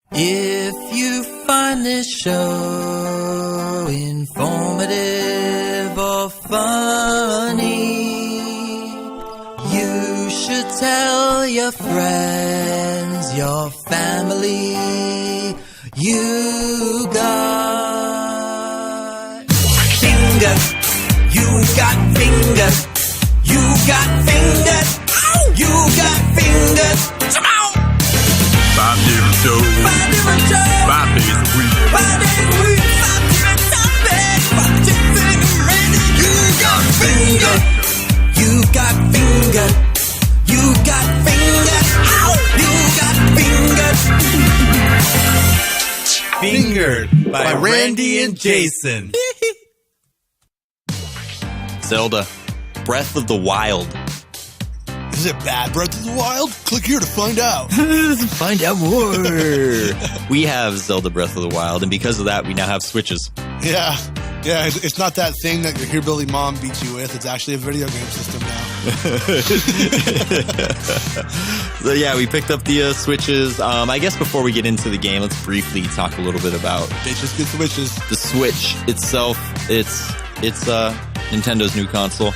If you find this show informative or funny, you should tell your friends, your family. You got fingers. You got fingers. You got fingers. You got fingers. Come on. 5 different shows. 5 different shows. 5 days a week. 5 days a week. 5 different topics. 5 different amazing. You got fingers. You got fingers. You got fingers. Ow! You got fingers. Fingered by Randy and Jason. Zelda, Breath of the Wild. Is it bad, Breath of the Wild? Click here to find out. Find out more. We have Zelda Breath of the Wild, and because of that, we now have Switches. Yeah, it's not that thing that your hillbilly mom beat you with. It's actually a video game system now. So yeah, we picked up the Switches. I guess before we get into the game, let's briefly talk a little bit about Bitches get Switches. the Switch itself. It's Nintendo's new console.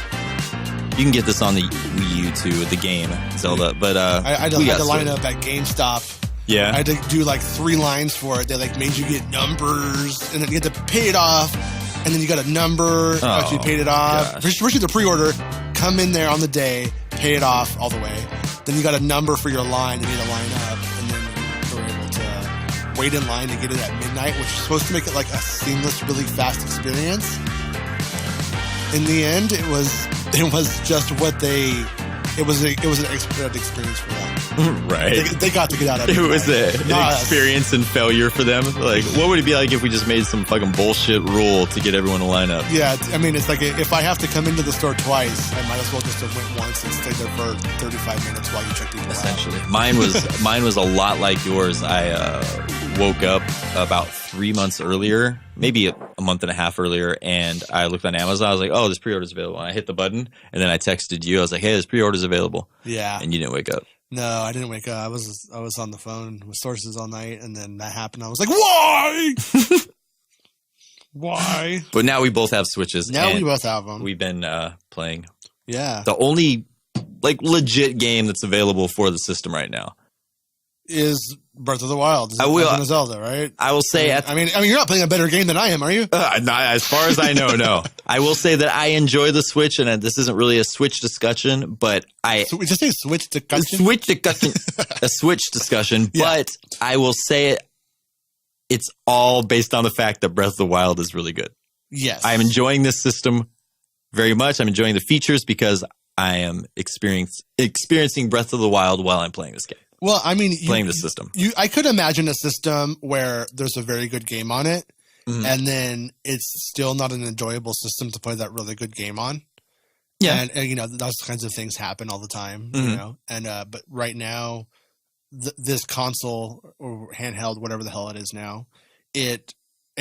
You can get this on the Wii U too with the game Zelda, but I had to line up at GameStop. Yeah, I had to do like 3 lines for it. They like made you get numbers, and then you had to pay it off, and then you got a number after you paid it off. First the pre-order, come in there on the day, pay it off all the way. Then you got a number for your line, and you need to line up, and then you were able to wait in line to get it at midnight, which is supposed to make it like a seamless, really fast experience. In the end, it was just what they. It was an experience for them. right. They got to get out of it. It was an experience and failure for them. Like, what would it be like if we just made some fucking bullshit rule to get everyone to line up? Yeah, I mean, it's like if I have to come into the store twice, I might as well just have went once and stayed there for 35 minutes while you check people Essentially, out. mine was a lot like yours. I woke up about 3 months earlier, maybe a month and a half earlier, and I looked on Amazon. I was like, "Oh, this pre-order's available." And I hit the button, and then I texted you. I was like, "Hey, this pre-order's available." Yeah, and you didn't wake up. No, I didn't wake up. I was on the phone with sources all night, and then that happened. I was like, "Why? Why?" But now we both have Switches. Now we both have them. We've been playing. Yeah, the only like legit game that's available for the system right now is Breath of the Wild. I will Zelda, right? I will say. I mean, you're not playing a better game than I am, are you? Not, as far as I know, no. I will say that I enjoy the Switch, and this isn't really a Switch discussion, but just say Switch discussion. A Switch discussion, yeah. But I will say it's all based on the fact that Breath of the Wild is really good. Yes, I'm enjoying this system very much. I'm enjoying the features because I am experiencing Breath of the Wild while I'm playing this game. Well, I mean, playing the system. I could imagine a system where there's a very good game on it, and then it's still not an enjoyable system to play that really good game on. Yeah, and you know those kinds of things happen all the time. You know, and but right now, this console or handheld, whatever the hell it is now, it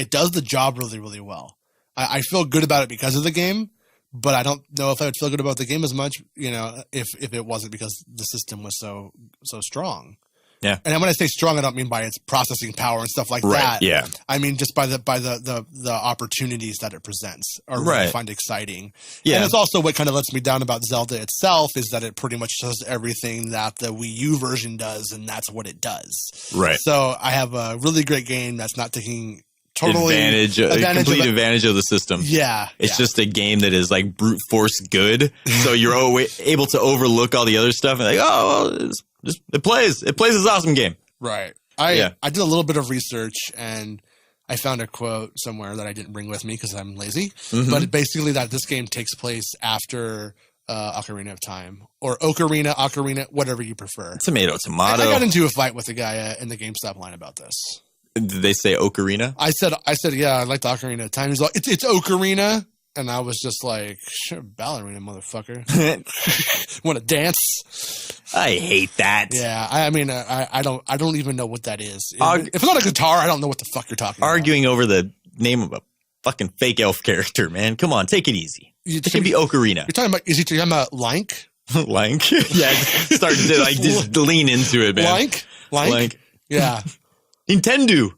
does the job really, really well. I feel good about it because of the game. But I don't know if I would feel good about the game as much, you know, if it wasn't because the system was so strong. Yeah. And when I say strong, I don't mean by its processing power and stuff like that. Yeah. I mean just by the opportunities that it presents or really find exciting. Yeah. And it's also what kind of lets me down about Zelda itself is that it pretty much does everything that the Wii U version does, and that's what it does. Right. So I have a really great game that's not taking complete advantage of the system. Yeah. It's just a game that is like brute force good. So you're able to overlook all the other stuff and like, oh, well, it plays. It plays this awesome game. Right. I did a little bit of research and I found a quote somewhere that I didn't bring with me because I'm lazy. But basically that this game takes place after Ocarina of Time or Ocarina, whatever you prefer. Tomato. I got into a fight with the guy in the GameStop line about this. Did they say Ocarina? I said, yeah, I like the Ocarina of Time. He's like, it's Ocarina. And I was just like, sure, ballerina, motherfucker. Want to dance? I hate that. Yeah, I mean, I don't even know what that is. If it's not a guitar, I don't know what the fuck you're talking Arguing over the name of a fucking fake elf character, man. Come on, take it easy. It should be Ocarina. You're talking about, is he talking about Link? Link? Yeah, starting to like just lean into it, man. Link? Yeah. Nintendo.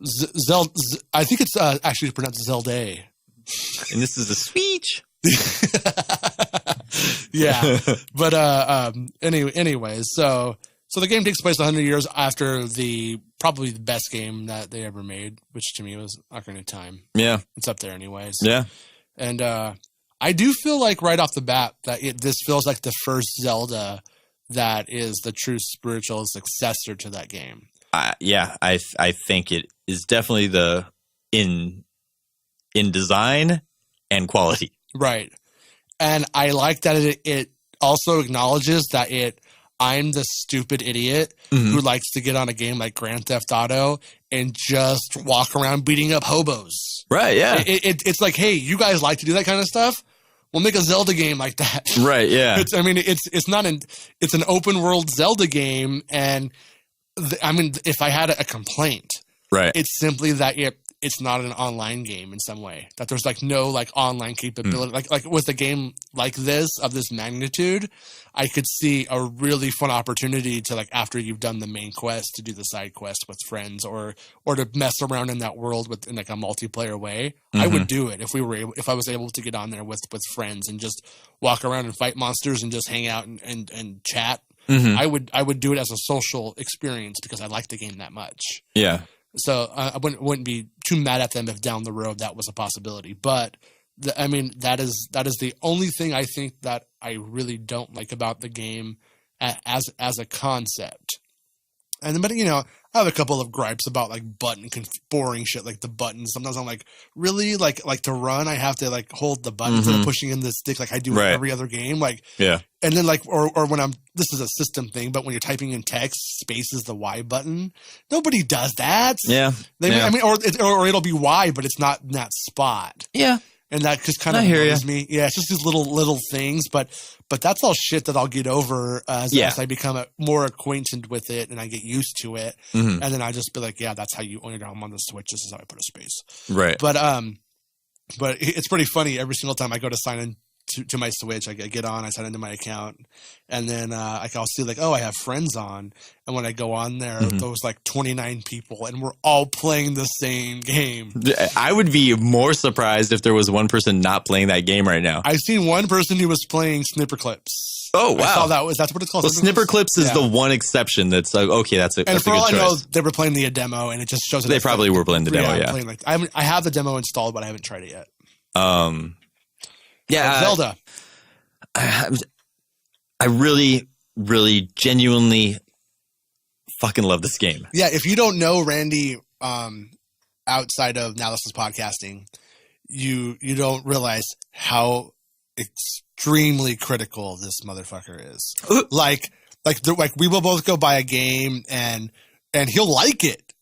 Zelda. I think it's actually pronounced Zelda. And this is the Switch. Yeah, but anyways, so the game takes place 100 years after probably the best game that they ever made, which to me was Ocarina of Time. Yeah, it's up there anyways. Yeah, and I do feel like right off the bat that this feels like the first Zelda that is the true spiritual successor to that game. Yeah, I think it is definitely in design and quality. Right. And I like that it also acknowledges that I'm the stupid idiot who likes to get on a game like Grand Theft Auto and just walk around beating up hobos. Right, yeah. It's like, hey, you guys like to do that kind of stuff? We'll make a Zelda game like that. Right, yeah. It's an open world Zelda game, and if I had a complaint, right, it's simply that it's not an online game in some way, that there's like no like online capability. Like with a game like this of this magnitude, I could see a really fun opportunity to, like, after you've done the main quest, to do the side quest with friends or to mess around in that world in like a multiplayer way. I would do it if I was able to get on there with friends and just walk around and fight monsters and just hang out and chat. I would do it as a social experience because I like the game that much. Yeah. So I wouldn't be too mad at them if down the road that was a possibility. But that is the only thing I think that I really don't like about the game as a concept. But I have a couple of gripes about like boring shit like the buttons. Sometimes I'm like, really, like to run, I have to like hold the button instead of pushing in the stick like I do in every other game. Like, yeah. And then like, or when this is a system thing, but when you're typing in text, space is the Y button. Nobody does that. Yeah. Or it'll be Y, but it's not in that spot. Yeah. And that just kind of annoys me. Yeah, it's just these little things, but that's all shit that I'll get over as I become more acquainted with it and I get used to it. And then I just be like, yeah, that's how you own it. I'm on the Switch. This is how I put a space. Right. But it's pretty funny. Every single time I go to sign in to my Switch, I get on, I sign into my account, and then I'll see like, oh, I have friends on, and when I go on there, there was like 29 people, and we're all playing the same game. I would be more surprised if there was one person not playing that game right now. I've seen one person who was playing Snipper Clips. Oh wow! I saw that's what it's called. Well, Snipper Clips is the one exception that's like, okay, that's a good choice. And for all I know, they were playing the demo, and it just shows. They probably were playing the demo. Yeah, I have the demo installed, but I haven't tried it yet. Yeah, Zelda. I really, really, genuinely fucking love this game. Yeah, if you don't know Randy, outside of Now This Is Podcasting, you don't realize how extremely critical this motherfucker is. like we will both go buy a game and he'll like it,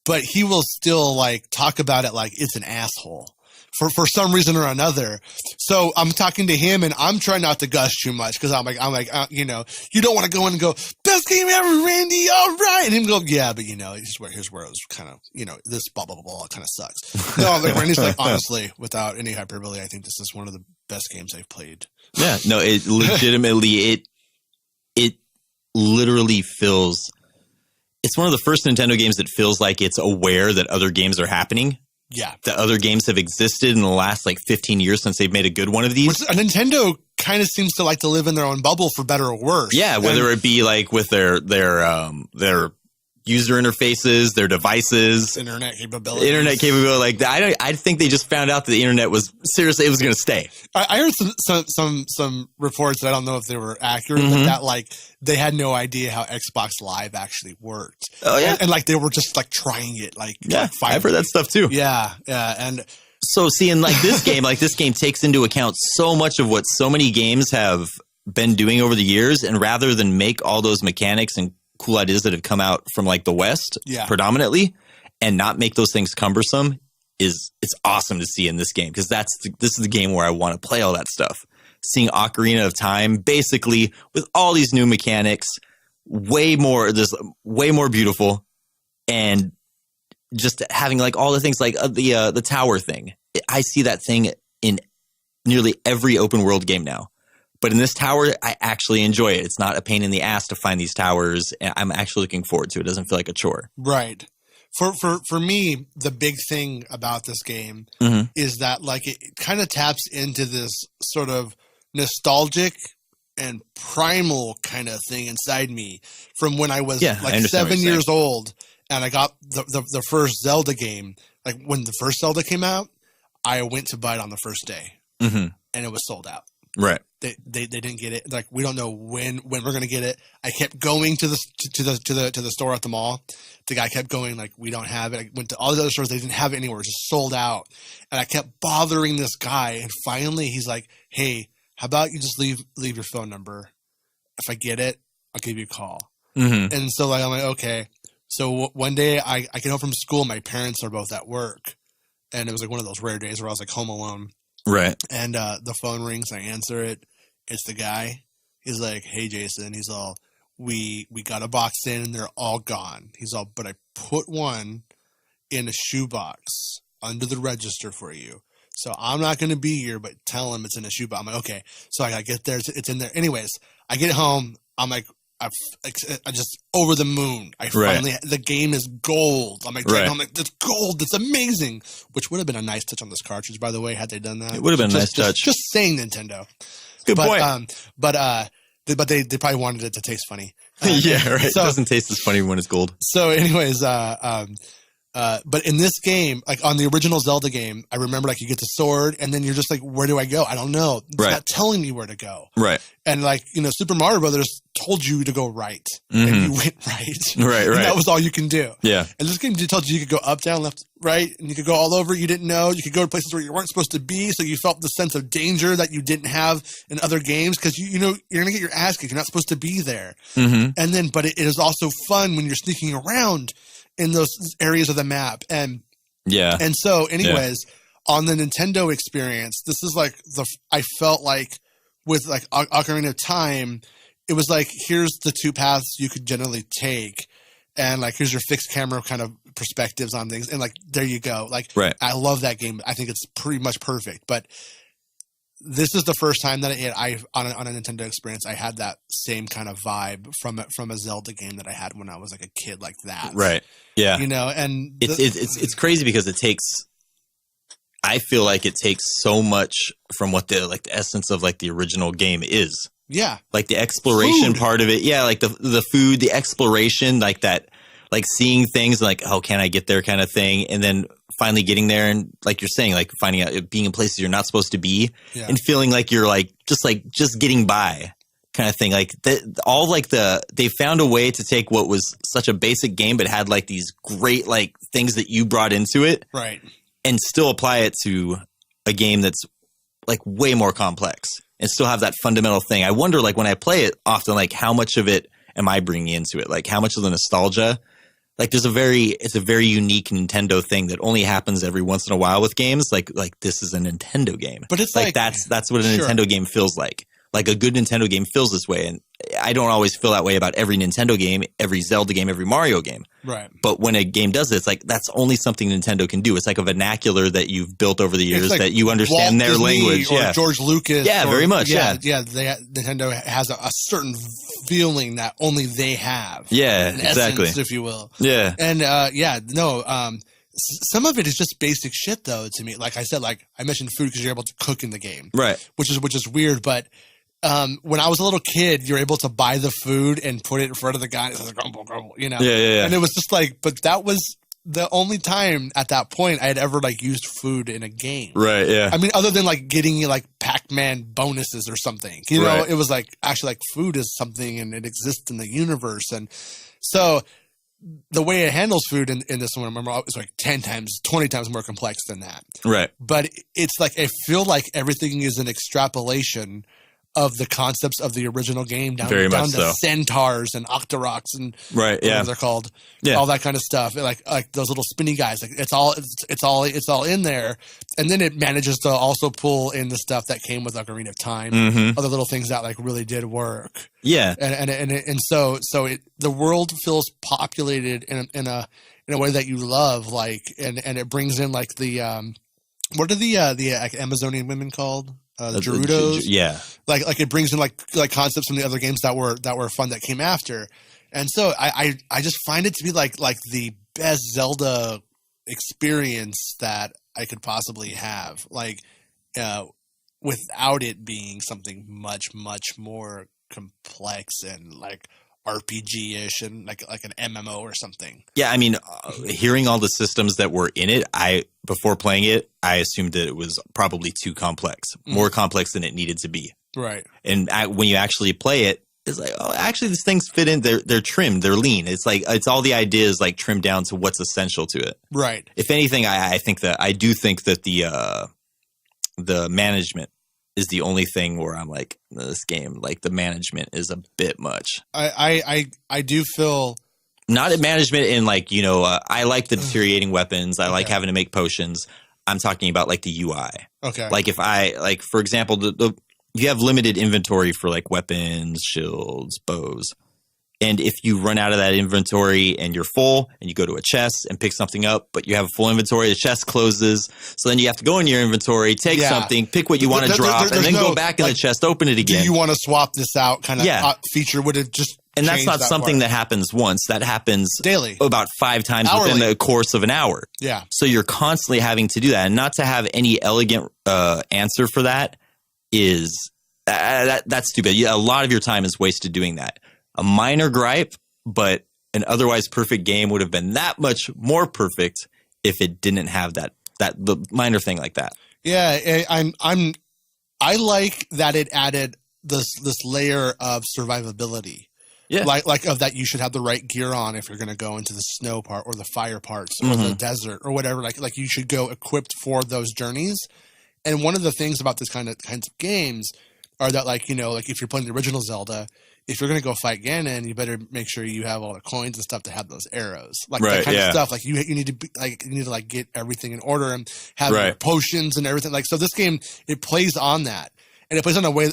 but he will still like talk about it like it's an asshole. For some reason or another. So I'm talking to him and I'm trying not to gush too much because I'm like, you don't want to go in and go, best game ever, Randy, all right. And him go, yeah, but here's where it was kind of, this blah, blah, blah, blah, kind of sucks. No, like Randy's like, honestly, without any hyperbole, I think this is one of the best games I've played. Yeah, no, it legitimately, it literally feels, it's one of the first Nintendo games that feels like it's aware that other games are happening. Yeah. That other games have existed in the last like 15 years since they've made a good one of these. Nintendo kind of seems to like to live in their own bubble for better or worse. Yeah, whether it be like with their user interfaces, their devices, internet capability. Like I think they just found out that the internet was seriously, it was going to stay. I heard some reports that I don't know if they were accurate, but that like they had no idea how Xbox Live actually worked. Oh yeah, and like they were just like trying it. Like yeah, I've heard that stuff too. Yeah, and so seeing like this game takes into account so much of what so many games have been doing over the years, and rather than make all those mechanics and cool ideas that have come out from like the West predominantly and not make those things cumbersome it's awesome to see in this game because this is the game where I want to play all that stuff. Seeing Ocarina of Time basically with all these new mechanics, way more beautiful, and just having like all the things like the tower thing. I see that thing in nearly every open world game now. But in this tower, I actually enjoy it. It's not a pain in the ass to find these towers. And I'm actually looking forward to it. It doesn't feel like a chore. Right. For me, the big thing about this game is that like it kind of taps into this sort of nostalgic and primal kind of thing inside me from when I was like 7 years old, and I got the first Zelda game. Like when the first Zelda came out, I went to buy it on the first day, and it was sold out. Right. They didn't get it. Like we don't know when we're gonna get it. I kept going to the store at the mall. The guy kept going like, we don't have it. I went to all the other stores. They didn't have it anywhere. It was just sold out. And I kept bothering this guy. And finally he's like, hey, how about you just leave your phone number? If I get it, I'll give you a call. And so like, I'm like, okay. So one day I get home from school. My parents are both at work. And it was like one of those rare days where I was like home alone. Right. And the phone rings. I answer it. It's the guy. He's like, hey, Jason. He's all, we got a box in and they're all gone. He's all, but I put one in a shoebox under the register for you. So I'm not going to be here, but tell him it's in a shoebox. I'm like, okay. So I get there. It's in there. Anyways, I get home. I'm like, I just over the moon. Finally, the game is gold. I'm like, I'm like, it's gold. It's amazing. Which would have been a nice touch on this cartridge, by the way, had they done that. It would have been a nice touch. Just saying, Nintendo. Good point. But they probably wanted it to taste funny. Yeah, right. So, it doesn't taste as funny when it's gold. So, anyways, but in this game, like on the original Zelda game, I remember like you get the sword and then you're just like, where do I go? I don't know. It's not telling me where to go. Right. And like, Super Mario Brothers told you to go right. And you went right. Right. And that was all you can do. Yeah. And this game told you could go up, down, left, right, and you could go all over. You didn't know. You could go to places where you weren't supposed to be. So you felt the sense of danger that you didn't have in other games because you're going to get your ass kicked. You're not supposed to be there. And then, but it is also fun when you're sneaking around in those areas of the map. And so anyways, on the Nintendo experience, this is like I felt like with like Ocarina of Time, it was like, here's the two paths you could generally take. And like, here's your fixed camera kind of perspectives on things. And like, there you go. Like, I love that game. I think it's pretty much perfect, but this is the first time that on a Nintendo experience, I had that same kind of vibe from a Zelda game that I had when I was like a kid, like that. Right. Yeah. And it's crazy because I feel like it takes so much from what the essence of like the original game is. Yeah. Like the exploration part of it. Yeah. Like the food, the exploration, like that, like seeing things like, oh, can I get there kind of thing. And then finally getting there and like you're saying, like finding out being in places you're not supposed to be and feeling like you're just getting by kind of thing. Like they found a way to take what was such a basic game, but had like these great like things that you brought into it. Right. And still apply it to a game that's like way more complex and still have that fundamental thing. I wonder like when I play it often, like how much of it am I bringing into it? Like how much of the nostalgia? Like it's a very unique Nintendo thing that only happens every once in a while with games. Like this is a Nintendo game, but it's like that's what a Nintendo game feels like. Like a good Nintendo game feels this way, and I don't always feel that way about every Nintendo game, every Zelda game, every Mario game. Right. But when a game does it, it's like that's only something Nintendo can do. It's like a vernacular that you've built over the years like that you understand Walt Disney language. Or George Lucas. Yeah, very much. Yeah. Nintendo has a certain feeling that only they have. Yeah, exactly. Essence, if you will. Yeah. And some of it is just basic shit, though. To me, like I said, like I mentioned food because you're able to cook in the game, right? Which is weird, but. When I was a little kid, you're able to buy the food and put it in front of the guy and it's like grumble, grumble, Yeah. And it was just like, but that was the only time at that point I had ever like used food in a game. Right. Yeah. I mean, other than like getting like Pac-Man bonuses or something, it was like actually like food is something and it exists in the universe. And so the way it handles food in this one, I remember it was like 10 times, 20 times more complex than that. Right. But it's like, I feel like everything is an extrapolation of the concepts of the original game down to centaurs and octoroks and whatever they're called, all that kind of stuff. Like those little spinny guys, like it's all in there. And then it manages to also pull in the stuff that came with Ocarina of Time, other little things that like really did work. Yeah. And so the world feels populated in a way that you love, like, and it brings in like the, what are the Amazonian women called? The Gerudos, like it brings in like concepts from the other games that were fun that came after, and so I just find it to be like the best Zelda experience that I could possibly have. Like, without it being something much, much more complex and like RPG-ish and like an MMO or something. Yeah, I mean, hearing all the systems that were in it, before playing it, I assumed that it was probably too complex, more complex than it needed to be. Right. And when you actually play it, it's like, oh, actually, these things fit in. They're trimmed. They're lean. It's like it's all the ideas like trimmed down to what's essential to it. Right. If anything, I think that the management is the only thing where I'm like, this game, like the management is a bit much. I do feel not a management in like, I like the deteriorating weapons. I like having to make potions. I'm talking about like the UI. Okay. Like if for example, you have limited inventory for like weapons, shields, bows. And if you run out of that inventory and you're full and you go to a chest and pick something up, but you have a full inventory, the chest closes. So then you have to go in your inventory, take something, pick what you want to drop, and then go back in the chest, open it again. Do you want to swap this out kind of feature? Would it just And that's not something that happens once. That happens daily, about 5 times within the course of an hour. Yeah. So you're constantly having to do that. And not to have any elegant answer for that is that's stupid. Yeah, a lot of your time is wasted doing that. A minor gripe, but an otherwise perfect game would have been that much more perfect if it didn't have the minor thing like that. Yeah, I like that it added this layer of survivability. Yeah, like of that you should have the right gear on if you're going to go into the snow part or the fire parts or the desert or whatever. Like you should go equipped for those journeys. And one of the things about this kinds of games are that like if you're playing the original Zelda, if you're going to go fight Ganon, you better make sure you have all the coins and stuff to have those arrows, like that kind of stuff. Like you need to get everything in order and have your potions and everything. Like, so this game, it plays on that, and it plays on a way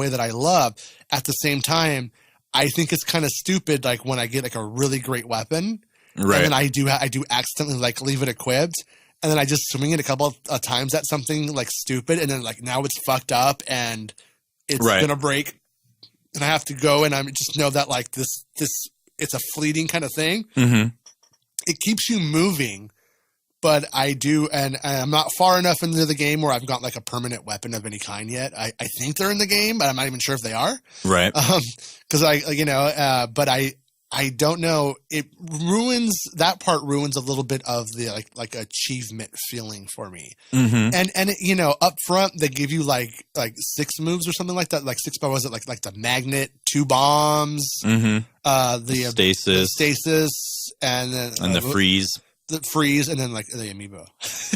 that I love. At the same time, I think it's kind of stupid. Like when I get like a really great weapon, and then I do accidentally like leave it equipped, and then I just swing it a couple of times at something like stupid, and then like now it's fucked up and it's gonna break. And I have to go, and I just know that like this it's a fleeting kind of thing. Mm-hmm. It keeps you moving, but I do, and I'm not far enough into the game where I've got like a permanent weapon of any kind yet. I think they're in the game, but I'm not even sure if they are. Right. Because but I don't know. That part ruins a little bit of the like achievement feeling for me. Mm-hmm. And up front they give you like 6 moves or something like that. Like 6, but was it like the magnet, 2 bombs, the stasis, and then the freeze. The freeze, and then like the amiibo.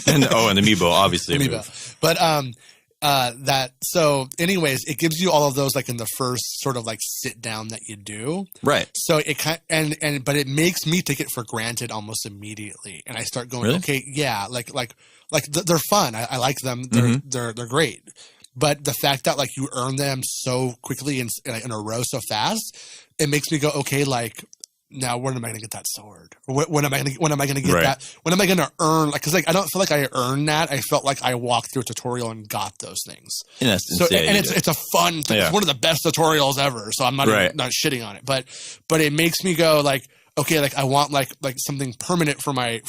and the amiibo, obviously. Amiibo. But so anyways, it gives you all of those like in the first sort of like sit down that you do. Right. So it but it makes me take it for granted almost immediately. And I start going, okay, yeah, like they're fun. I like them. They're great. But the fact that like you earn them so quickly in a row so fast, it makes me go, okay, like, now when am I going to get that sword? Or when am I going to get that? When am I going to earn? Like, because like I don't feel like I earned that. I felt like I walked through a tutorial and got those things. In essence, so and it's a fun thing. Yeah. It's one of the best tutorials ever. So I'm not not shitting on it, but it makes me go like, okay, like I want like something permanent for my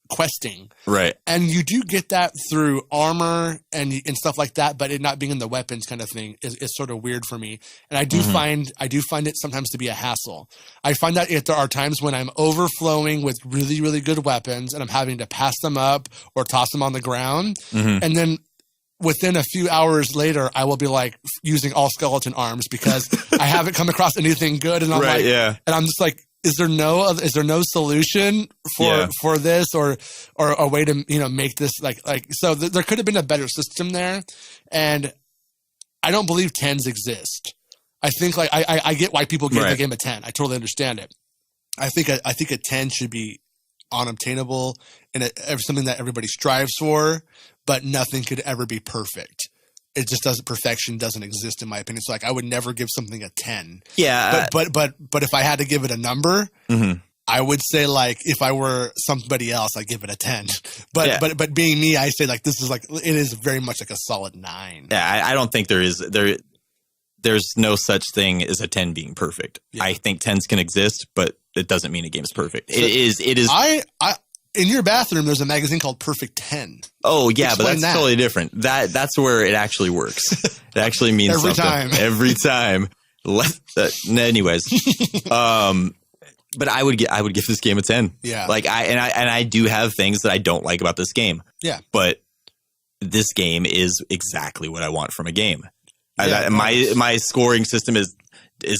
questing. Right. And you do get that through armor and stuff like that, but it not being in the weapons kind of thing is sort of weird for me. And I do find it sometimes to be a hassle. I find that if there are times when I'm overflowing with really, really good weapons and I'm having to pass them up or toss them on the ground, and then within a few hours later, I will be like using all skeleton arms because I haven't come across anything good, and I'm and I'm just like, is there no solution for this or a way to make this like so there could have been a better system there, and I don't believe 10s exist. I think like I get why people give the game a 10. I totally understand it. I think a 10 should be unobtainable and something that everybody strives for, but nothing could ever be perfect. It just doesn't. Perfection doesn't exist in my opinion. So like, I would never give something a 10. Yeah. But if I had to give it a number, I would say like if I were somebody else, I'd give it a 10. But being me, I say like this is like it is very much like a solid 9. Yeah, I don't think there's no such thing as a 10 being perfect. Yeah. I think 10s can exist, but it doesn't mean a game is perfect. It is. I in your bathroom, there's a magazine called Perfect 10. Oh yeah, Explain but that's that. totally different. That's where it actually works. It actually means Every something. time. Every time. Anyways, but I would give this game a 10. Yeah. Like I do have things that I don't like about this game. Yeah. But this game is exactly what I want from a game. Yeah, My scoring system is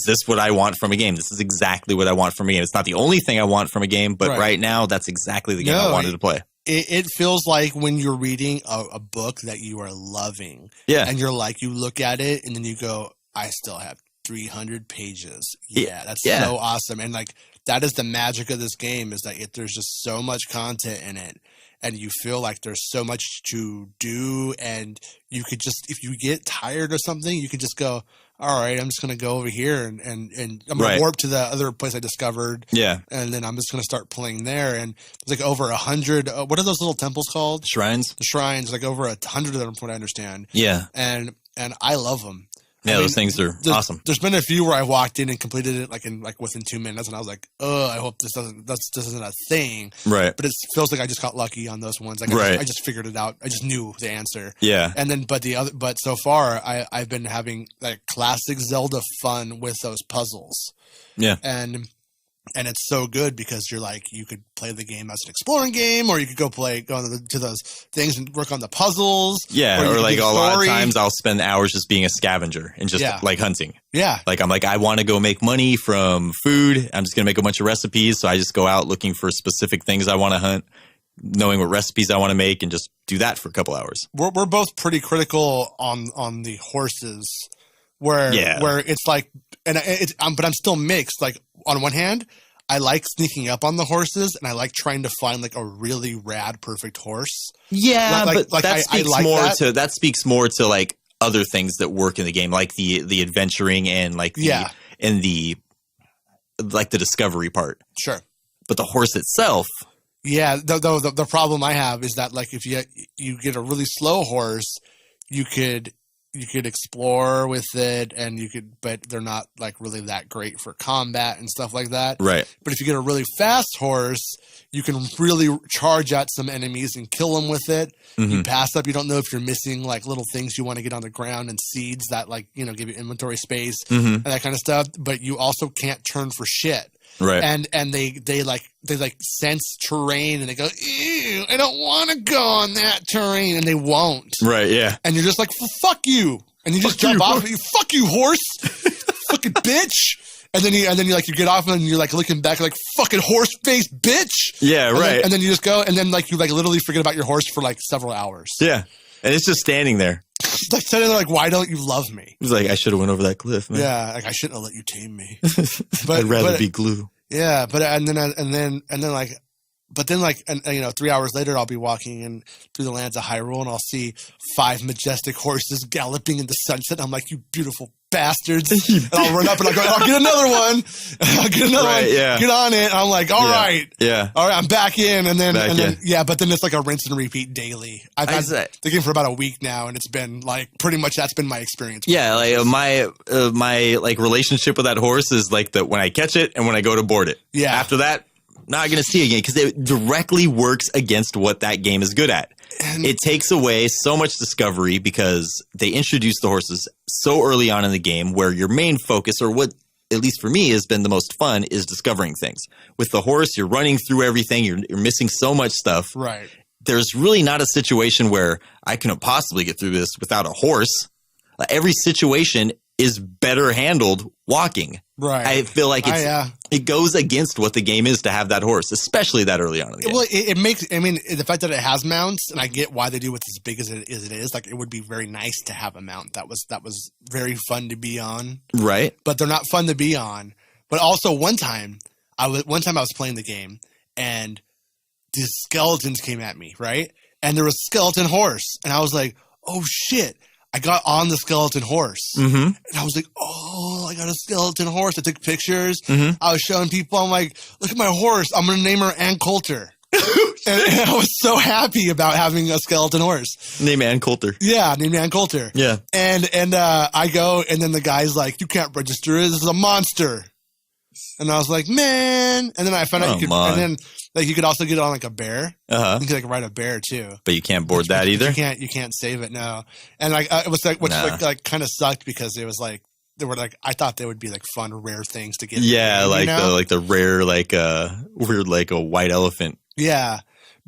this what I want from a game? This is exactly what I want from a game. It's not the only thing I want from a game, but right now that's exactly the game I wanted to play. It feels like when you're reading a book that you are loving. Yeah. And you're like, you look at it and then you go, I still have 300 pages. Yeah, that's so awesome. And like, that is the magic of this game, is that there's just so much content in it. And you feel like there's so much to do, and you could just, if you get tired or something, you could just go, all right, I'm just going to go over here and I'm going to warp to the other place I discovered. Yeah. And then I'm just going to start playing there. And there's like over 100. What are those little temples called? Shrines. The shrines, like over 100 of them from what I understand. Yeah. And I love them. Yeah, those things are awesome. There's been a few where I walked in and completed it like within 2 minutes, and I was like, "Oh, I hope this isn't a thing." Right. But it feels like I just got lucky on those ones. Like I just figured it out. I just knew the answer. Yeah. And then, but so far, I've been having like classic Zelda fun with those puzzles. Yeah. And it's so good because you're like, you could play the game as an exploring game, or you could go to those things and work on the puzzles. Yeah, or like a lot of times I'll spend hours just being a scavenger and just like hunting. Yeah. Like I'm like, I want to go make money from food. I'm just going to make a bunch of recipes. So I just go out looking for specific things I want to hunt, knowing what recipes I want to make, and just do that for a couple hours. We're both pretty critical on the horses where it's like, but I'm still mixed. Like on one hand, I like sneaking up on the horses, and I like trying to find like a really rad, perfect horse. Yeah, but that speaks more to like other things that work in the game, like the adventuring and like the discovery part. Sure, but the horse itself. Yeah, the problem I have is that like if you get a really slow horse, you could explore with it, and but they're not like really that great for combat and stuff like that. Right. But if you get a really fast horse, you can really charge at some enemies and kill them with it. Mm-hmm. You pass up. You don't know if you're missing like little things you want to get on the ground and seeds that like, give you inventory space and that kind of stuff. But you also can't turn for shit. Right. And they sense terrain, and they go, ew, I don't want to go on that terrain, and they won't. Right, yeah. And you're just like, fuck you. And you just jump off, fuck you, horse. Fucking bitch. And then you get off, and you're like looking back like, fucking horse face bitch. Yeah, right. And then you just go, and then like you like literally forget about your horse for like several hours. Yeah. And it's just standing there. Like standing there like, why don't you love me? He's like, I should have went over that cliff, man. Yeah, like I shouldn't have let you tame me. But I'd rather be glue. Yeah, but and then 3 hours later I'll be walking in through the lands of Hyrule, and I'll see 5 majestic horses galloping in the sunset. I'm like, you beautiful bastards. And I'll run up and I'll get another one. I'll get another one. Yeah. Get on it. And I'm like, all right. Yeah. All right, I'm back in. And then but then it's like a rinse and repeat daily. I've had the game for about a week now, and it's been like pretty much that's been my experience. Yeah, like my like relationship with that horse is like that when I catch it and when I go to board it. Yeah. After that, not going to see again, because it directly works against what that game is good at. It takes away so much discovery because they introduce the horses so early on in the game, where your main focus, or what at least for me has been the most fun, is discovering things. With the horse, you're running through everything. You're missing so much stuff. Right. There's really not a situation where I couldn't possibly get through this without a horse. Every situation is better handled walking. Right. I feel like it goes against what the game is to have that horse, especially that early on in the game. Well, it makes, I mean, the fact that it has mounts, and I get why they do it as big as it is, like it would be very nice to have a mount that was very fun to be on. Right. But they're not fun to be on. But also one time I was playing the game, and these skeletons came at me, right? And there was a skeleton horse, and I was like, oh shit. I got on the skeleton horse, and I was like, oh, I got a skeleton horse. I took pictures. I was showing people. I'm like, look at my horse. I'm going to name her Ann Coulter. and I was so happy about having a skeleton horse. Name Ann Coulter. Yeah, name Ann Coulter. Yeah. And I go, and then the guy's like, you can't register it. This is a monster. And I was like, man. And then I found out you could, and then like you could also get it on like a bear. Uh-huh. You could like ride a bear too. But you can't board that either. You can't save it. No. And like it was like, which like kind of sucked because it was like they were like I thought they would be like fun rare things to get. Yeah, in, like the rare like weird like a white elephant. Yeah.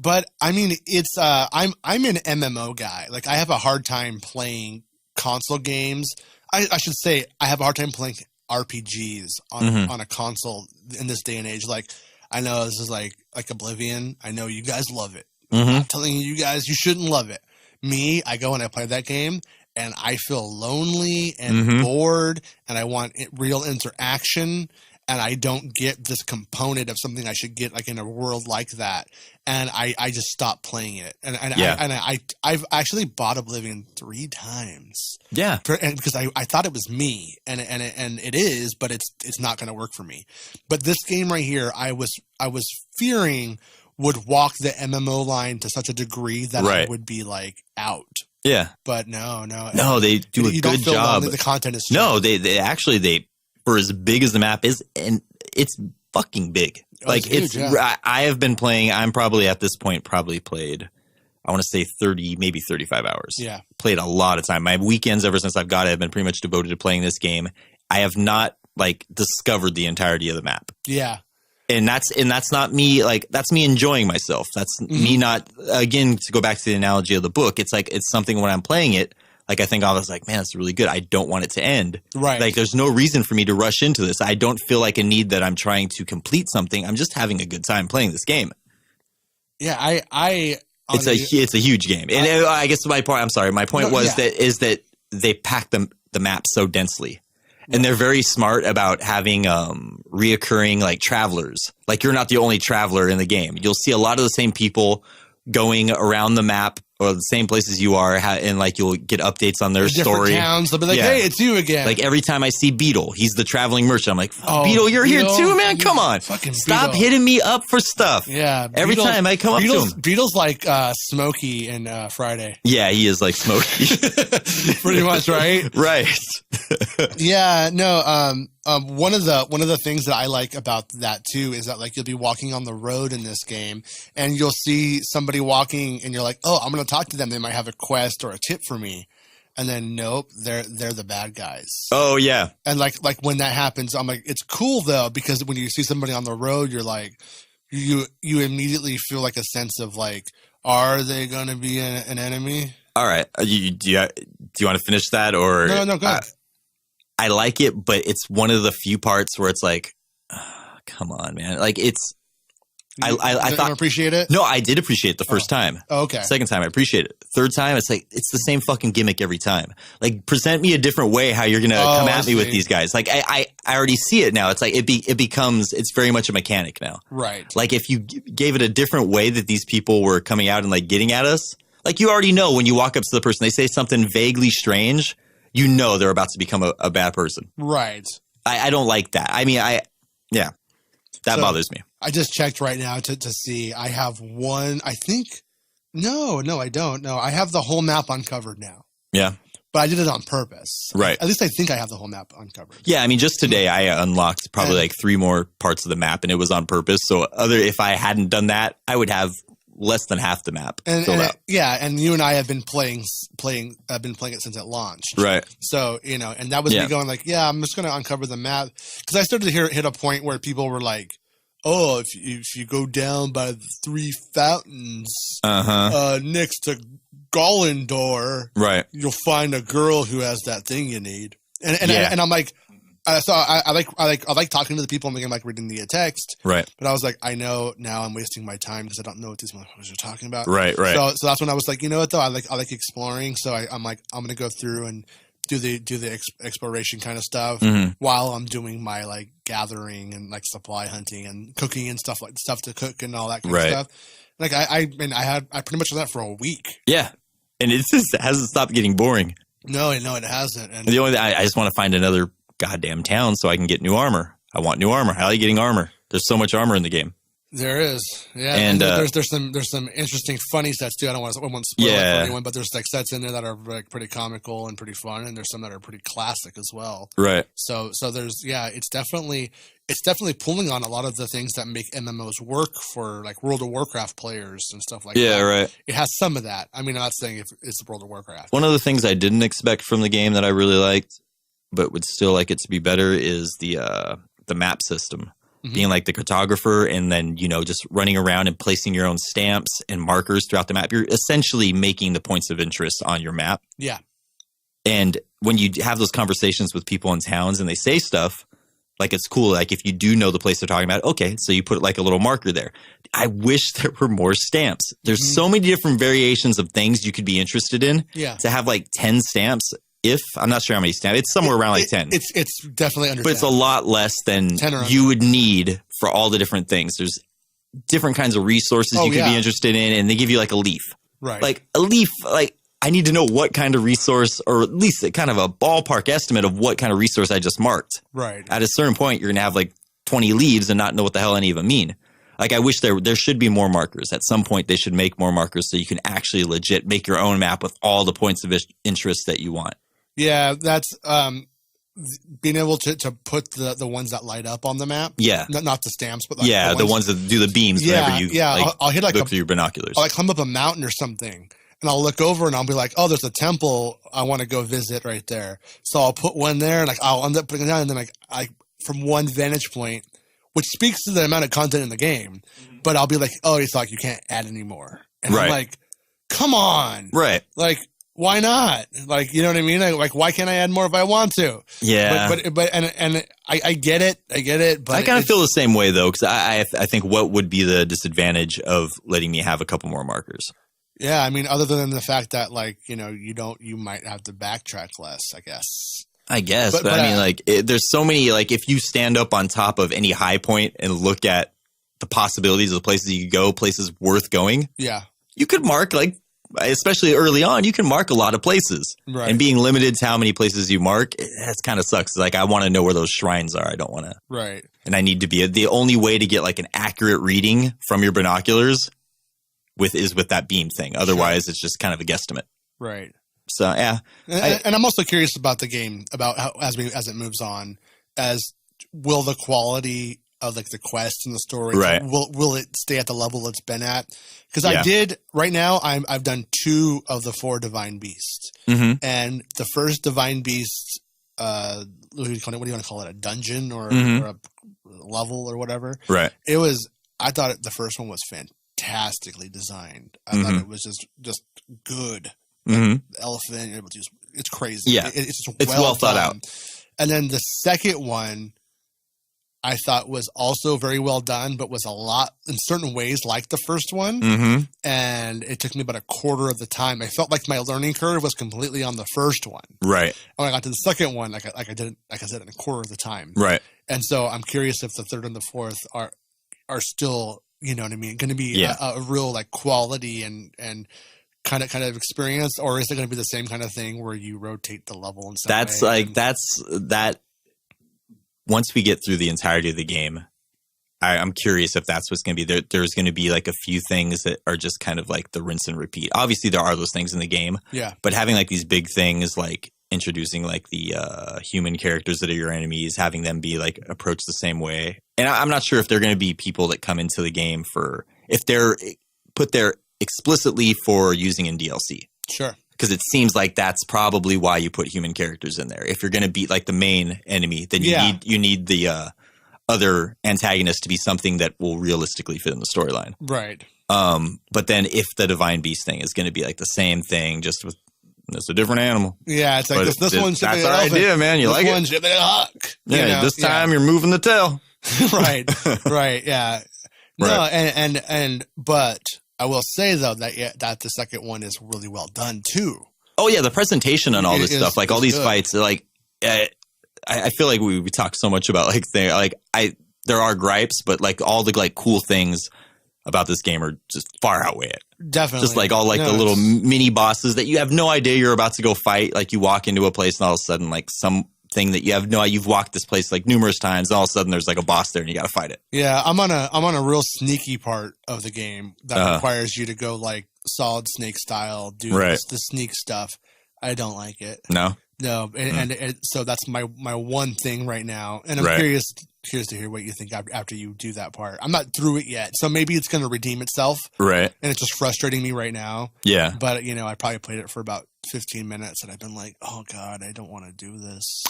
But I mean, it's I'm an MMO guy. Like I have a hard time playing console games. I should say I have a hard time playing RPGs on a console in this day and age. Like I know this is like Oblivion. I know you guys love it. I'm telling you guys, you shouldn't love it. Me, I go and I play that game and I feel lonely and bored and I want real interaction. And I don't get this component of something I should get like in a world like that, and I just stopped playing it. And I've actually bought Oblivion 3 times. Yeah, because I thought it was me, and it is, but it's not going to work for me. But this game right here, I was fearing would walk the MMO line to such a degree that I would be like out. Yeah, but no, they do a good job. The content is no, they actually for as big as the map is, and it's fucking big. Like it's huge, I have been playing. I'm probably at this point played, I want to say 30, maybe 35 hours. Yeah, played a lot of time. My weekends ever since I've got it have been pretty much devoted to playing this game. I have not like discovered the entirety of the map. Yeah. And that's not me, like, that's me enjoying myself. That's me not, again, to go back to the analogy of the book, it's like, it's something when I'm playing it, like, I think I was like, man, it's really good. I don't want it to end. Right. Like, there's no reason for me to rush into this. I don't feel like a need that I'm trying to complete something. I'm just having a good time playing this game. Yeah, it's a huge game. And I guess my point was that they pack the map so densely. And they're very smart about having reoccurring like travelers. Like you're not the only traveler in the game. You'll see a lot of the same people going around the map or the same places you are, and like you'll get updates on their story. Different towns, they'll be like, "Hey, it's you again." Like every time I see Beetle, he's the traveling merchant. I'm like, "Beetle, you're here too, man! Come on, stop hitting me up for stuff." Yeah, every time I come up to him, Beetle's like Smokey in Friday. Yeah, he is like Smokey, pretty much, right? Right. Yeah, no. One of the things that I like about that too is that like you'll be walking on the road in this game and you'll see somebody walking and you're like, oh, I'm going to talk to them. They might have a quest or a tip for me. And then nope, they're the bad guys. Oh yeah. And like when that happens, I'm like, it's cool though, because when you see somebody on the road, you're like, you immediately feel like a sense of like, are they going to be an enemy? All right. Do you want to finish that or no, go ahead. I like it, but it's one of the few parts where it's like, oh, come on, man. Like it's, I thought appreciate it. No, I did appreciate it the first time. Oh, okay. Second time, I appreciate it. Third time, it's like it's the same fucking gimmick every time. Like present me a different way how you're gonna come at me with these guys. Like I already see it now. It's like it becomes it's very much a mechanic now. Right. Like if you gave it a different way that these people were coming out and like getting at us, like you already know when you walk up to the person, they say something vaguely strange. You know they're about to become a bad person. Right. I don't like that. I mean, that bothers me. I just checked right now to see. I have one, I think. No, I don't. No, I have the whole map uncovered now. Yeah. But I did it on purpose. Right. At least I think I have the whole map uncovered. Yeah, I mean, just today I unlocked probably like 3 more parts of the map, and it was on purpose. So if I hadn't done that, I would have less than half the map filled out. And you and I have been playing it since it launched. Right. So, and that was me going like, yeah, I'm just going to uncover the map. Because I started to hit a point where people were like, oh, if you go down by the 3 fountains next to Gollendor, right, you'll find a girl who has that thing you need. And I'm like, so I like talking to the people. I'm like reading the text, right? But I was like, I know now I'm wasting my time because I don't know what these motherfuckers are talking about, right? So that's when I was like, you know what though, I like exploring. So I'm like, I'm gonna go through and do the exploration kind of stuff while I'm doing my like gathering and like supply hunting and cooking and stuff to cook and all that kind of stuff. Like I pretty much done that for a week. Yeah, and it hasn't stopped getting boring. No, it hasn't. And the only thing, I just want to find another goddamn town so I can get new armor. I want new armor. How are you getting armor? There's so much armor in the game. There is, yeah. And there's some interesting funny sets too. I won't spoil it for anyone, but there's like sets in there that are like pretty comical and pretty fun, and there's some that are pretty classic as well. Right. So there's it's definitely it's definitely pulling on a lot of the things that make MMOs work for like World of Warcraft players and stuff like that. Yeah, right. It has some of that. I mean, I'm not saying if it's World of Warcraft. One of the things I didn't expect from the game that I really liked, but would still like it to be better, is the map system. Mm-hmm. Being like the cartographer, and then, you know, just running around and placing your own stamps and markers throughout the map. You're essentially making the points of interest on your map. Yeah. And when you have those conversations with people in towns and they say stuff, like, it's cool. Like, if you do know the place they're talking about, okay, so you put like a little marker there. I wish there were more stamps. There's so many different variations of things you could be interested in. Yeah. To have like 10 stamps, I'm not sure how many stamps. It's somewhere around like 10. It's definitely under 10. But it's a lot less than you would need for all the different things. There's different kinds of resources you could be interested in, and they give you like a leaf. Right. Like a leaf, like, I need to know what kind of resource, or at least a kind of a ballpark estimate of what kind of resource I just marked. Right. At a certain point, you're going to have like 20 leaves and not know what the hell any of them mean. Like, I wish there should be more markers. At some point, they should make more markers so you can actually legit make your own map with all the points of interest that you want. Yeah, that's being able to put the ones that light up on the map. Yeah. Not the stamps, but like the ones that do the beams whenever you I'll hit like look through your binoculars. I'll like climb up a mountain or something, and I'll look over and I'll be like, oh, there's a temple I want to go visit right there. So I'll put one there, and like I'll end up putting it down, and then like I from one vantage point, which speaks to the amount of content in the game, but I'll be like, oh, it's like you can't add any more. And I'm like, come on. Right. Like, why not? Like, you know what I mean? Like, why can't I add more if I want to? Yeah. But I get it. But I kind of feel the same way though, because I think what would be the disadvantage of letting me have a couple more markers? Yeah, I mean, other than the fact that, like, you know, you might have to backtrack less, I guess. But I mean, like, there's so many, like, if you stand up on top of any high point and look at the possibilities of the places you could go, places worth going. Yeah. You could mark, like, especially early on, you can mark a lot of places. Right. And being limited to how many places you mark, that kind of sucks. Like, I want to know where those shrines are. I don't want to. Right. And I need to be the only way to get like an accurate reading from your binoculars is with that beam thing. Otherwise, it's just kind of a guesstimate. Right. So yeah. And I'm also curious about the game, about how as it moves on, will the quality of like the quests and the story, right, will it stay at the level it's been at? Because I did right now. I've done 2 of the 4 divine beasts, and the first divine beast, what do you want to call it? A dungeon or a level or whatever. Right. I thought the first one was fantastically designed. I thought it was just good. The elephant, you're able to use, it's crazy. Yeah, it's well thought out. And then the second one, I thought was also very well done, but was a lot in certain ways like the first one. And it took me about a quarter of the time. I felt like my learning curve was completely on the first one. Right. And when I got to the second one, like I said, in a quarter of the time. Right. And so I'm curious if the third and the fourth are still, you know what I mean, going to be a real like quality and kind of experience, or is it going to be the same kind of thing where you rotate the level and stuff? That's that. Once we get through the entirety of the game, I'm curious if that's what's going to be there. There's going to be like a few things that are just kind of like the rinse and repeat. Obviously, there are those things in the game. Yeah. But having like these big things, like introducing like the human characters that are your enemies, having them be like approached the same way. And I'm not sure if they're going to be people that come into the game if they're put there explicitly for using in DLC. Sure. Because it seems like that's probably why you put human characters in there. If you're going to beat like the main enemy, then you need the other antagonist to be something that will realistically fit in the storyline. Right. But then if the divine beast thing is going to be like the same thing, just with it's a different animal. Yeah, it's like this one should that's be our idea, man. You like it? This one should be a hawk. Yeah, this time you're moving the tail. Right. Yeah. No, right. But I will say though that the second one is really well done too. Oh yeah, the presentation on all this stuff, like all these fights, like I feel like we talk so much about there are gripes, but like all the like cool things about this game are just far outweigh it. Definitely, just like all like the little mini bosses that you have no idea you're about to go fight. Like you walk into a place and all of a sudden like something that you have no idea, you've walked this place like numerous times, and all of a sudden there's like a boss there and you got to fight it. Yeah, I'm on a real sneaky part of the game that requires you to go like Solid Snake style, do the sneak stuff. I don't like it. No, and so that's my one thing right now, and I'm curious curious to hear what you think after you do that part. I'm not through it yet, so maybe it's going to redeem itself. Right. And it's just frustrating me right now. Yeah. But, I probably played it for about 15 minutes and I've been like, oh God, I don't want to do this.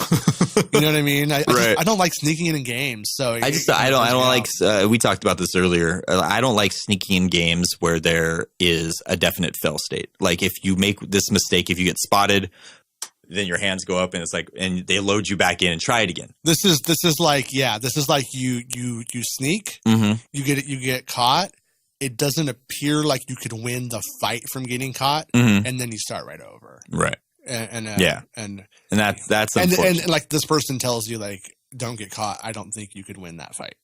You know what I mean? I don't like sneaking in games. So I don't like, we talked about this earlier. I don't like sneaking in games where there is a definite fail state. Like if you make this mistake, if you get spotted, then your hands go up and it's like, and they load you back in and try it again. This is like you sneak, you get caught. It doesn't appear like you could win the fight from getting caught, and then you start right over. Right. And that's and like this person tells you like, don't get caught. I don't think you could win that fight.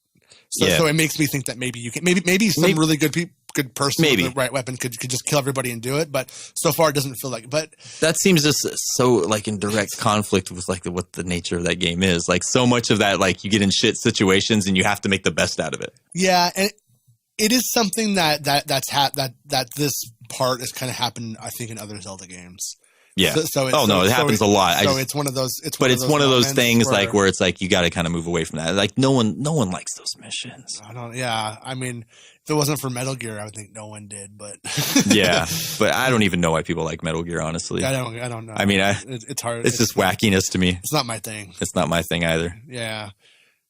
So it makes me think that maybe you can. Maybe some really good person with the right weapon could just kill everybody and do it. But so far, it doesn't feel like. But that seems just so like in direct conflict with like what the nature of that game is. Like so much of that, like you get in shit situations and you have to make the best out of it. Yeah, and it is something that this part has kind of happened, I think, in other Zelda games. Yeah. It happens a lot. It's one of those. It's one of those things where it's like you got to kind of move away from that. Like no one likes those missions. I don't. Yeah. I mean, if it wasn't for Metal Gear, I would think no one did. But yeah. But I don't even know why people like Metal Gear. Honestly, I don't know. I mean, it's hard. It's just wackiness to me. It's not my thing. It's not my thing either. Yeah.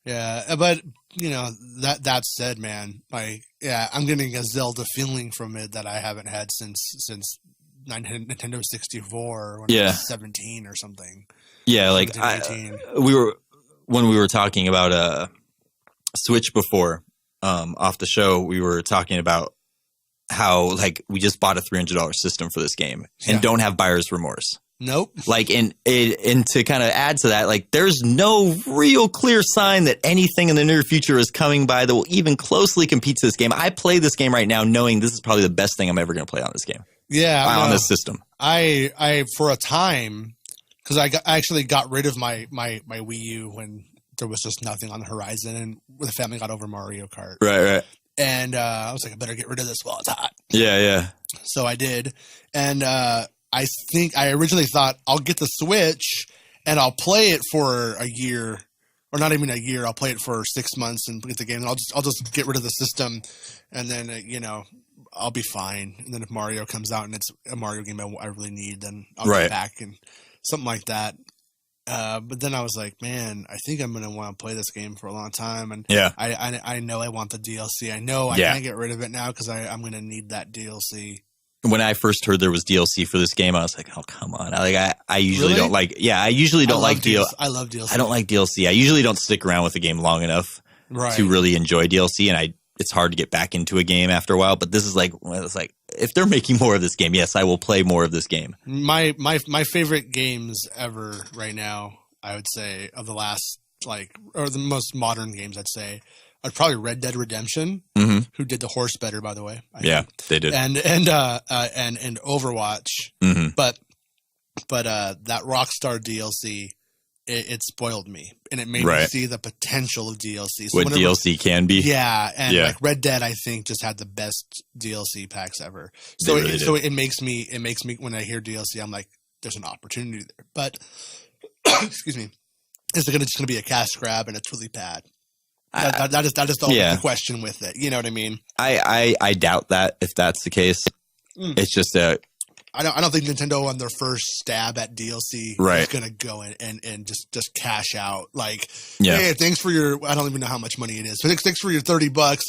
Yeah, but that said, man, like, yeah, I'm getting a Zelda feeling from it that I haven't had since Nintendo 64 when I was 17 or something. Yeah, like when we were talking about Switch before off the show, we were talking about how like we just bought a $300 system for this game and don't have buyer's remorse. Nope. Like, and to kind of add to that, like, there's no real clear sign that anything in the near future is coming by that will even closely compete to this game. I play this game right now knowing this is probably the best thing I'm ever going to play on this game. Yeah. On this system. I for a time, because I actually got rid of my Wii U when there was just nothing on the horizon and the family got over Mario Kart. Right. And I was like, I better get rid of this while it's hot. Yeah. So I did. And, I think I originally thought I'll get the Switch and I'll play it for a year, or not even a year. I'll play it for 6 months and get the game. And I'll just get rid of the system, and then I'll be fine. And then if Mario comes out and it's a Mario game I really need, then I'll get back and something like that. But then I was like, man, I think I'm gonna want to play this game for a long time, and I know I want the DLC. I know I can't get rid of it now because I'm gonna need that DLC. When I first heard there was DLC for this game, I was like, "Oh, come on!" I usually don't like. Yeah, I usually don't like DLC. I love DLC. I don't like DLC. I usually don't stick around with a game long enough to really enjoy DLC, and it's hard to get back into a game after a while. But this is like, it's like if they're making more of this game, yes, I will play more of this game. My favorite games ever right now, I would say, of the last or the most modern games, I'd say. Probably Red Dead Redemption, who did the horse better, by the way. They did, and Overwatch, but that Rockstar DLC, it spoiled me, and it made me see the potential of DLC. So DLC can be, like Red Dead, I think just had the best DLC packs ever. So it makes me when I hear DLC, I'm like, there's an opportunity there, but excuse me, it's just going to be a cash grab, and it's really bad. That is the question with it. You know what I mean? I doubt that if that's the case. It's just a. I don't think Nintendo on their first stab at DLC is going to go and just cash out. Like, hey, thanks for your. I don't even know how much money it is. So thanks for your $30.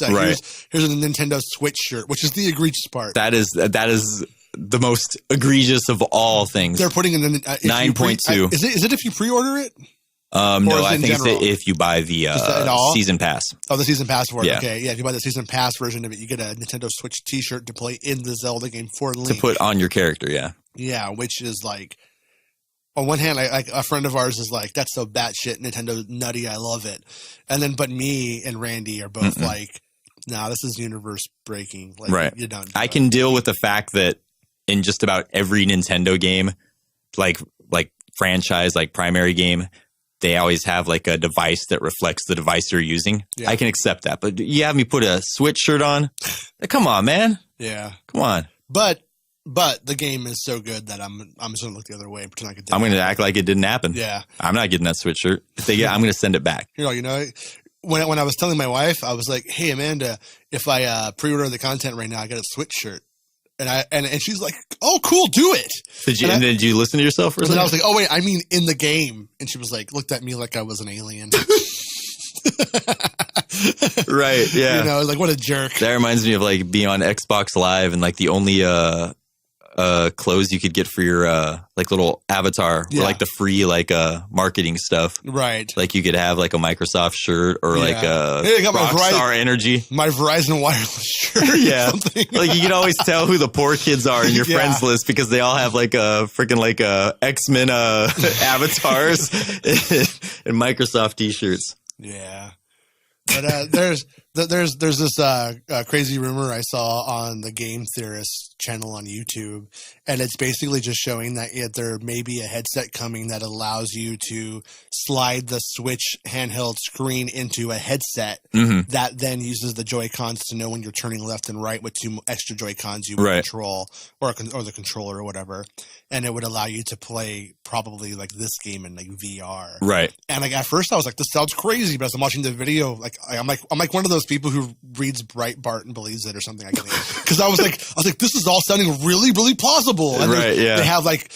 Here's a Nintendo Switch shirt, which is the egregious part. That is the most egregious of all things. They're putting in the 9.2. Is it if you pre-order it? No, I think it's if you buy the season pass. Oh, the season pass for it. Yeah. Okay, yeah. If you buy the season pass version of it, you get a Nintendo Switch T-shirt to play in the Zelda game for Link. To put on your character, yeah. Yeah, which is like, on one hand, like a friend of ours is like, "That's so batshit Nintendo nutty. I love it," and then, but me and Randy are both like, "Nah, this is universe breaking." Like, you don't. I can deal with the fact that in just about every Nintendo game, like franchise, like primary game, they always have like a device that reflects the device you're using. Yeah. I can accept that. But you have me put a Switch shirt on? Come on, man. Yeah. Come on. But the game is so good that I'm just going to look the other way and pretend like it didn't I'm going to act like it didn't happen. Yeah. I'm not getting that Switch shirt. If they get, I'm going to send it back. You know, when I was telling my wife, I was like, "Hey, Amanda, if I pre-order the content right now, I get a Switch shirt." And she's like, "Oh, cool, do it." Did you listen to yourself for a And second? I was like, "Oh wait, I mean in the game." And she was like, looked at me like I was an alien. Right, yeah. You know, like what a jerk. That reminds me of like being on Xbox Live and like the only clothes you could get for your like little avatar or like the free like marketing stuff. Right. Like you could have like a Microsoft shirt or like a Hey, I got my Rockstar Energy. My Verizon wireless shirt. Yeah. Or something. Like you can always tell who the poor kids are in your friends list because they all have like a freaking like X-Men avatars and Microsoft t-shirts. Yeah. But there's this crazy rumor I saw on the Game Theorist channel on YouTube, and it's basically just showing that there may be a headset coming that allows you to slide the Switch handheld screen into a headset that then uses the Joy-Cons to know when you're turning left and right with 2 extra Joy-Cons you would control or the controller or whatever, and it would allow you to play probably like this game in like VR. Right. And like at first I was like, this sounds crazy, but as I'm watching the video, like I'm like one of those people who reads Breitbart and believes it or something. I guess because I was like, this is all sounding really, really plausible. And they have like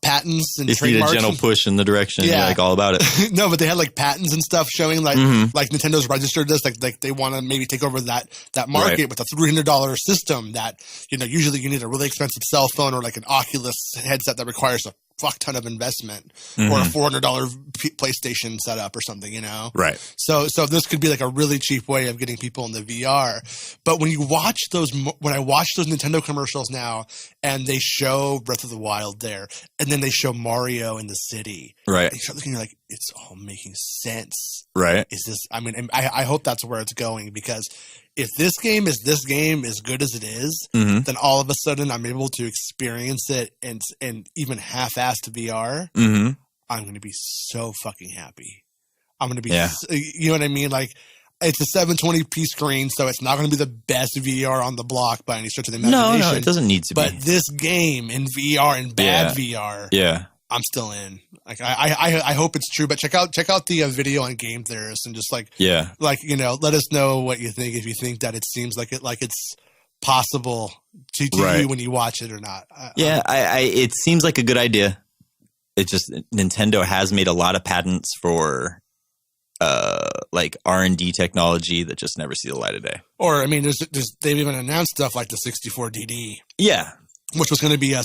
patents and you trademarks. need a gentle push in the direction. Yeah, like all about it. No, but they had like patents and stuff showing like Nintendo's registered this. Like they want to maybe take over that market with a $300 system that usually you need a really expensive cell phone or like an Oculus headset that requires a fuck ton of investment or a $400 PlayStation setup or something, Right. So this could be like a really cheap way of getting people into VR. But when I watch those Nintendo commercials now and they show Breath of the Wild there and then they show Mario in the city, right? You start looking, you're like, it's all making sense, right? Is this? I mean, I hope that's where it's going, because if this game is as good as it is, then all of a sudden I'm able to experience it and even half-assed VR. I'm going to be so fucking happy. I'm going to be, you know what I mean? Like, it's a 720p screen, so it's not going to be the best VR on the block by any stretch of the imagination. No, it doesn't need to be. But this game in VR and bad VR, I'm still in. Like, I hope it's true. But check out the video on Game Theorist and just let us know what you think, if you think that it seems like it's possible to you when you watch it or not. It seems like a good idea. It just, Nintendo has made a lot of patents for like R&D technology that just never see the light of day. Or I mean, they've even announced stuff like the 64DD. Yeah. Which was going to be a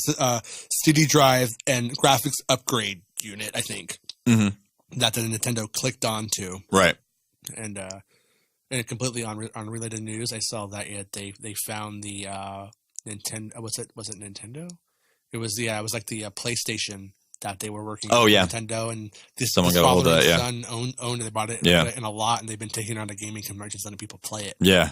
CD drive and graphics upgrade unit, I think, that the Nintendo clicked onto. Right. And completely unrelated news, I saw that they found the Nintendo. Was it Nintendo? It was like the PlayStation that they were working on Nintendo, and someone got a hold of that. Son owned it. They bought it in a lot, and they've been taking it on to gaming conventions, letting people play it. Yeah.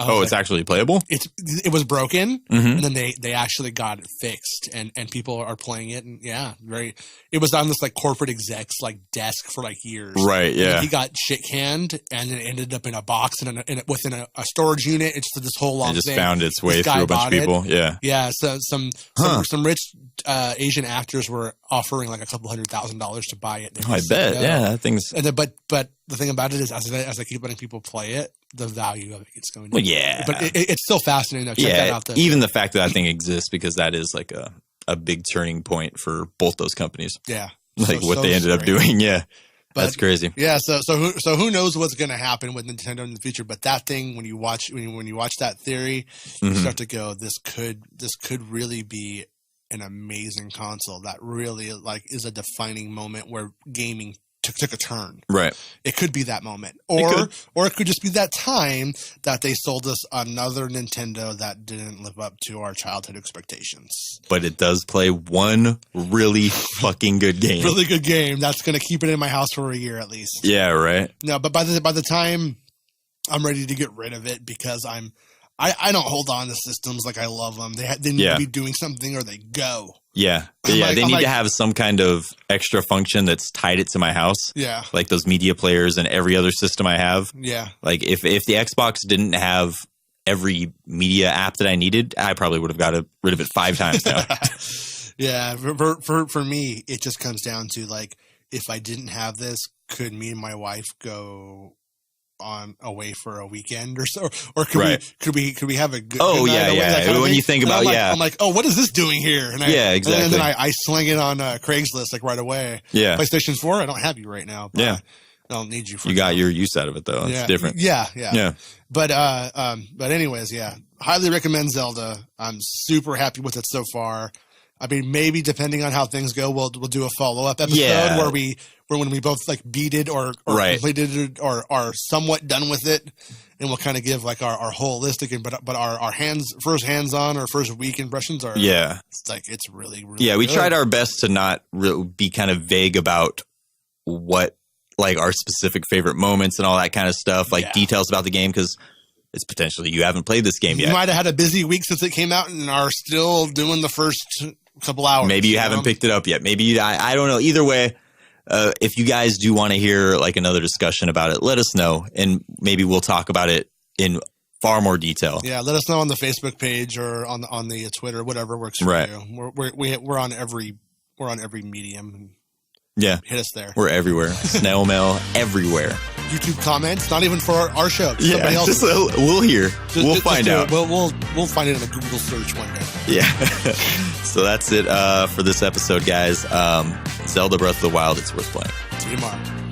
It's actually playable? It was broken, and then they actually got it fixed, and people are playing it, and it was on this like corporate exec's like desk for like years. Right, yeah. And he got shit canned, and it ended up in a box and within a storage unit. It's this whole long thing. It just found its way through a bunch of people. Yeah. Yeah, so some rich Asian actors were offering like $200,000 to buy it. I bet. No. Yeah, that thing's... And then, but the thing about it is, as I keep letting people play it, the value of it gets going down. Well, yeah. But it's still fascinating, though. Check that out. Even the fact that thing exists, because that is like a big turning point for both those companies. Yeah. Like what they ended up doing. Yeah. But, that's crazy. Yeah. So who knows what's going to happen with Nintendo in the future? But that thing, when you watch that theory, you start to go, this could really be an amazing console that really like is a defining moment where gaming took a turn. Right. It could be that moment. Or it could just be that time that they sold us another Nintendo that didn't live up to our childhood expectations. But it does play one really fucking good game. Really good game. That's going to keep it in my house for a year at least. Yeah, right. No, but by the time I'm ready to get rid of it, because I don't hold on to systems like I love them. They need to be doing something or they go. Yeah. They need to have some kind of extra function that's tied it to my house. Yeah. Like those media players and every other system I have. Yeah. Like if the Xbox didn't have every media app that I needed, I probably would have got rid of it 5 times now. Yeah. For me, it just comes down to like, if I didn't have this, could me and my wife go on away for a weekend or so, or could Right. we have a good? Oh, good night yeah, away, yeah. that kind of When thing? you think And about- I'm like, yeah. I'm like, oh, what is this doing here? And Yeah, exactly. And then I sling it on Craigslist like right away. Yeah. PlayStation 4. I don't have you right now. But Yeah. I don't need you. For You got your use out of it though. It's different. Yeah. Yeah. But anyways, yeah, highly recommend Zelda. I'm super happy with it so far. I mean, maybe depending on how things go, we'll do a follow up episode Yeah. where when we both like beat it or Right. completed it or are somewhat done with it, and we'll kind of give like our holistic and but our first hands on or first week impressions are Yeah. It's like it's really really Yeah. We good. tried our best to not be kind of vague about what like our specific favorite moments and all that kind of stuff, like Yeah. details about the game, because it's potentially you haven't played this game You yet. might have had a busy week since it came out and are still doing the first couple hours. Maybe you haven't know? picked it up yet. Maybe I don't know. Either way, if you guys do want to hear like another discussion about it, let us know, and maybe we'll talk about it in far more detail. Yeah, let us know on the Facebook page or on the Twitter, whatever works for Right. you. We're on every medium. Yeah, Hit us there. we're everywhere. Snail mail everywhere. YouTube comments, not even for our show. Yeah, Somebody else. just, we'll hear. We'll find do it. out. We'll find it in a Google search one day. Yeah. So that's it for this episode, guys. Zelda Breath of the Wild. It's worth playing. See you tomorrow.